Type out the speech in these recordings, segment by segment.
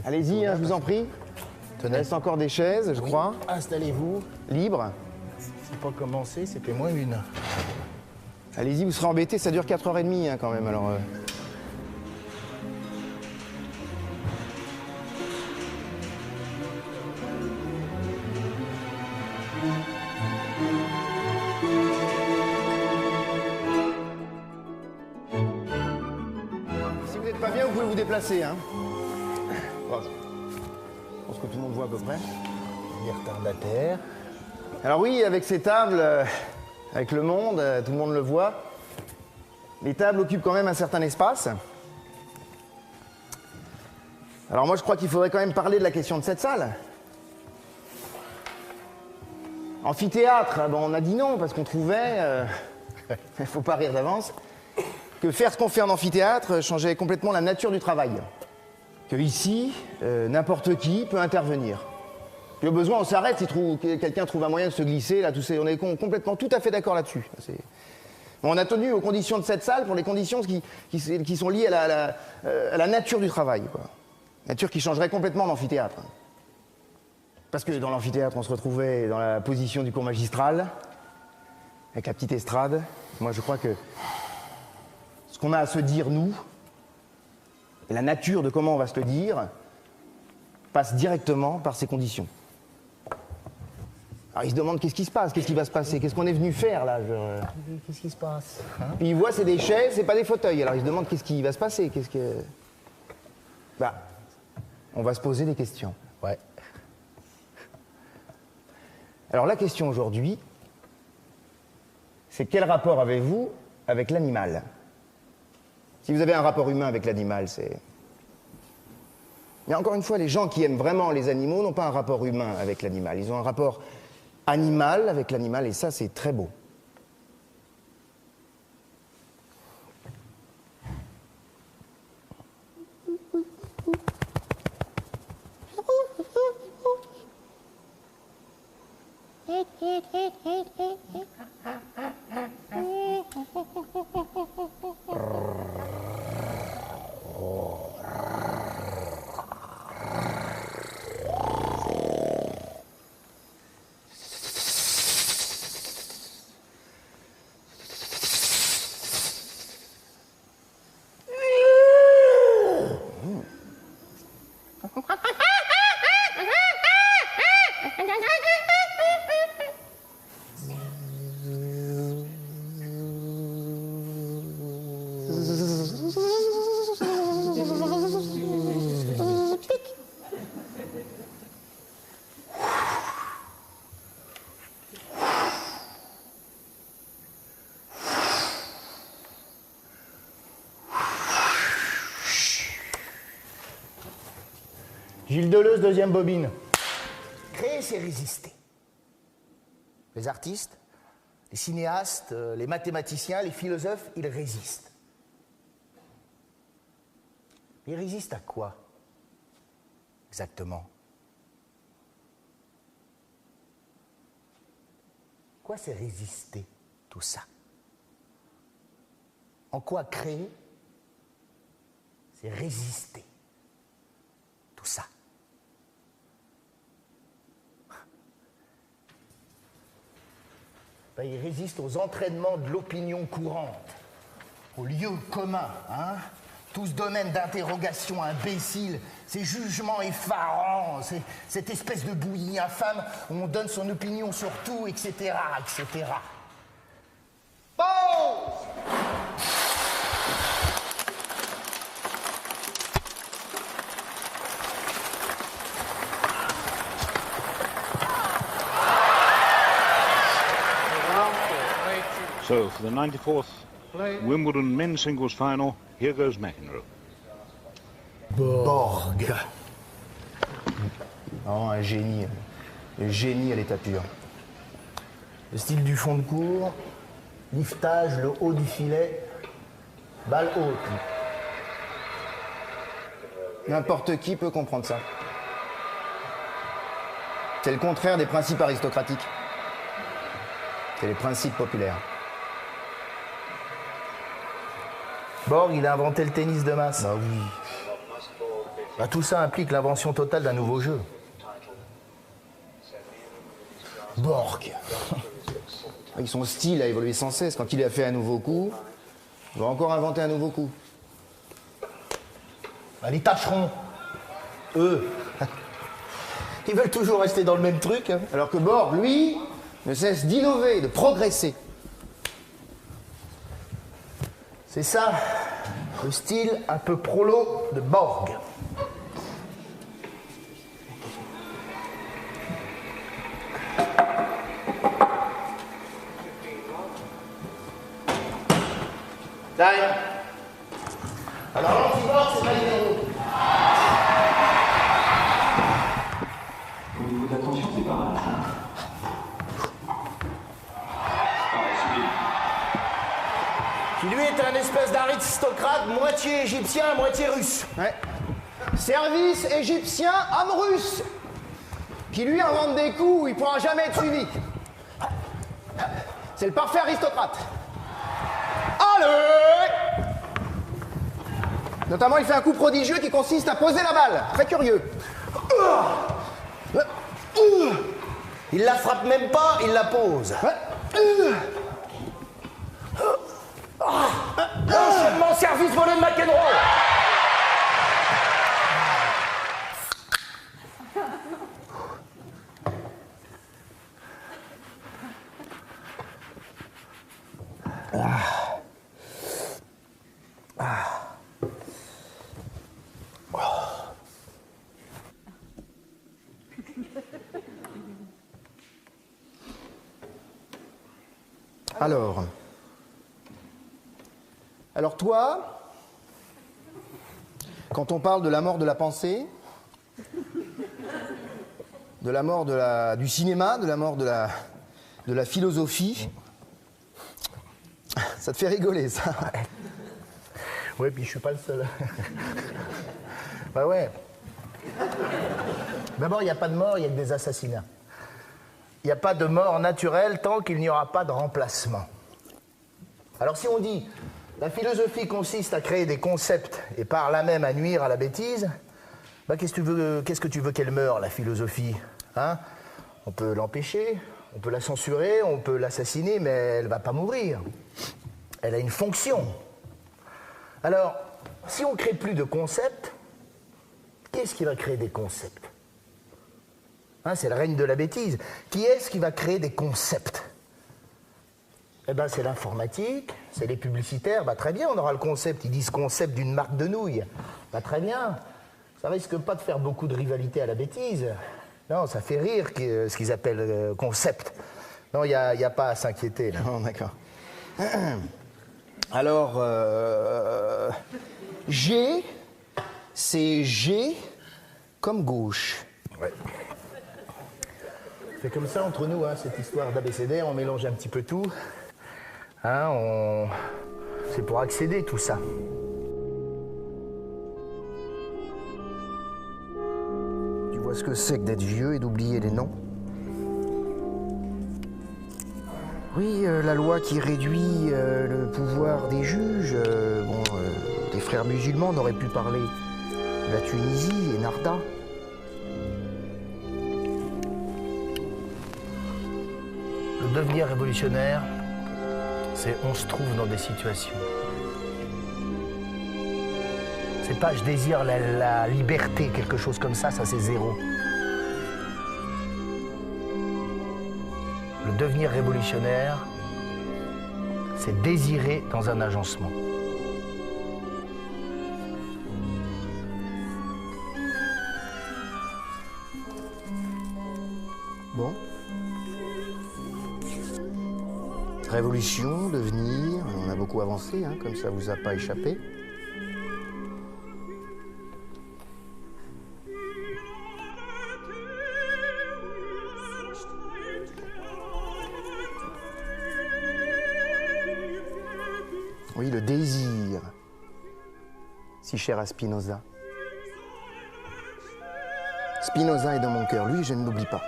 Allez-y, je vous en prie. Il reste encore des chaises, je crois. Installez-vous. Libres. C'est pas commencé, c'était moins une. Allez-y, vous serez embêtés, ça dure 4h30 quand même, alors... Si vous n'êtes pas bien, vous pouvez vous déplacer. Bon, je pense que tout le monde voit à peu près. Les retardataires. Alors oui, avec ces tables, avec le monde, tout le monde le voit, les tables occupent quand même un certain espace. Alors moi, je crois qu'il faudrait quand même parler de la question de cette salle. Amphithéâtre, on a dit non parce qu'on trouvait, il ne faut pas rire d'avance, que faire ce qu'on fait en amphithéâtre changeait complètement la nature du travail. Que ici, n'importe qui peut intervenir. Puis au besoin, on s'arrête si quelqu'un trouve un moyen de se glisser. Là, on est complètement tout à fait d'accord là-dessus. On a tenu aux conditions de cette salle pour les conditions qui sont liées à la nature du travail. Quoi. Nature qui changerait complètement l'amphithéâtre. Parce que dans l'amphithéâtre, on se retrouvait dans la position du cours magistral, avec la petite estrade. Moi, je crois que ce qu'on a à se dire, nous, et la nature de comment on va se le dire, passe directement par ces conditions. Alors ils se demandent qu'est-ce qui se passe, qu'est-ce qui va se passer, qu'est-ce qu'on est venu faire là. Qu'est-ce qui se passe Puis ils voient c'est des chaises, c'est pas des fauteuils. Alors ils se demandent qu'est-ce qui va se passer, on va se poser des questions. Ouais. Alors la question aujourd'hui, c'est quel rapport avez-vous avec l'animal ? Si vous avez un rapport humain avec l'animal, c'est... Mais encore une fois, les gens qui aiment vraiment les animaux n'ont pas un rapport humain avec l'animal. Ils ont un rapport animal avec l'animal, et ça, c'est très beau. Gilles Deleuze, deuxième bobine. Créer, c'est résister. Les artistes, les cinéastes, les mathématiciens, les philosophes, ils résistent. Ils résistent à quoi exactement? Quoi c'est résister, tout ça? En quoi créer, c'est résister, tout ça? Il résiste aux entraînements de l'opinion courante, aux lieux communs, tout ce domaine d'interrogation imbécile, ces jugements effarants, cette espèce de bouillie infâme où on donne son opinion sur tout, etc., etc. Pause! So, for the 94th Wimbledon men's singles final, here goes McEnroe. Borg. Oh, un génie. Le génie à l'état pur. Le style du fond de cours, liftage, le haut du filet, balle haute. N'importe qui peut comprendre ça. C'est le contraire des principes aristocratiques. C'est les principes populaires. Borg, il a inventé le tennis de masse. Bah oui. Bah, tout ça implique l'invention totale d'un nouveau jeu. Borg. Son style a évolué sans cesse. Quand il a fait un nouveau coup, il va encore inventer un nouveau coup. Bah, les tâcherons, eux, ils veulent toujours rester dans le même truc. Hein. Alors que Borg, lui, ne cesse d'innover, de progresser. C'est ça, le style un peu prolo de Borg. Time. Alors l'anti-Borg, c'est pas les héros. Au niveau de la tension, c'est pas mal. Qui lui est un espèce d'aristocrate moitié égyptien, moitié russe. Ouais. Service égyptien, homme russe. Qui lui invente des coups où il pourra jamais être suivi. C'est le parfait aristocrate. Allez! Notamment, il fait un coup prodigieux qui consiste à poser la balle. Très curieux. Il la frappe même pas, il la pose. Enchaînement service volé de McEnroe. Alors toi, quand on parle de la mort de la pensée, de la mort du cinéma, de la mort de la philosophie, ça te fait rigoler, ça. Ouais, puis je suis pas le seul. Bah ouais. D'abord, il n'y a pas de mort, il y a que des assassinats. Il n'y a pas de mort naturelle tant qu'il n'y aura pas de remplacement. Alors si on dit la philosophie consiste à créer des concepts et par là même à nuire à la bêtise, bah qu'est-ce que tu veux qu'elle meure, la philosophie, hein? On peut l'empêcher, on peut la censurer, on peut l'assassiner, mais elle ne va pas mourir. Elle a une fonction. Alors, si on ne crée plus de concepts, qui est-ce qui va créer des concepts? Hein, c'est le règne de la bêtise. Qui est-ce qui va créer des concepts? Eh bien, c'est l'informatique, c'est les publicitaires. Bah, très bien, on aura le concept. Ils disent concept d'une marque de nouilles. Bah, très bien. Ça risque pas de faire beaucoup de rivalité à la bêtise. Non, ça fait rire ce qu'ils appellent concept. Non, il n'y a pas à s'inquiéter, là. Non, d'accord. Alors, G, c'est G comme gauche. Ouais. C'est comme ça entre nous, hein, cette histoire d'ABCD, on mélange un petit peu tout. Hein, c'est pour accéder tout ça. Tu vois ce que c'est que d'être vieux et d'oublier les noms? Oui, la loi qui réduit le pouvoir des juges. Des frères musulmans, on aurait pu parler de la Tunisie et Narda. Le devenir révolutionnaire, c'est on se trouve dans des situations. C'est pas je désire la liberté, quelque chose comme ça c'est zéro. Le devenir révolutionnaire, c'est désirer dans un agencement. Bon. Révolution, devenir, on a beaucoup avancé, hein, comme ça vous a pas échappé. Oui, le désir, si cher à Spinoza. Spinoza est dans mon cœur, lui je ne l'oublie pas.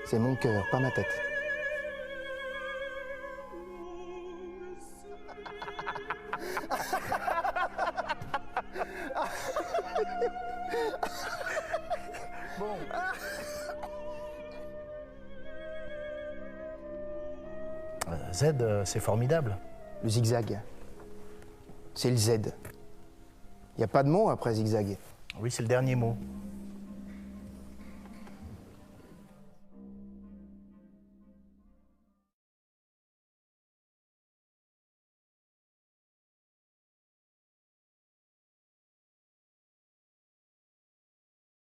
C'est mon cœur, pas ma tête. Z, c'est formidable. Le zigzag. C'est le Z. Il n'y a pas de mot après zigzag. Oui, c'est le dernier mot.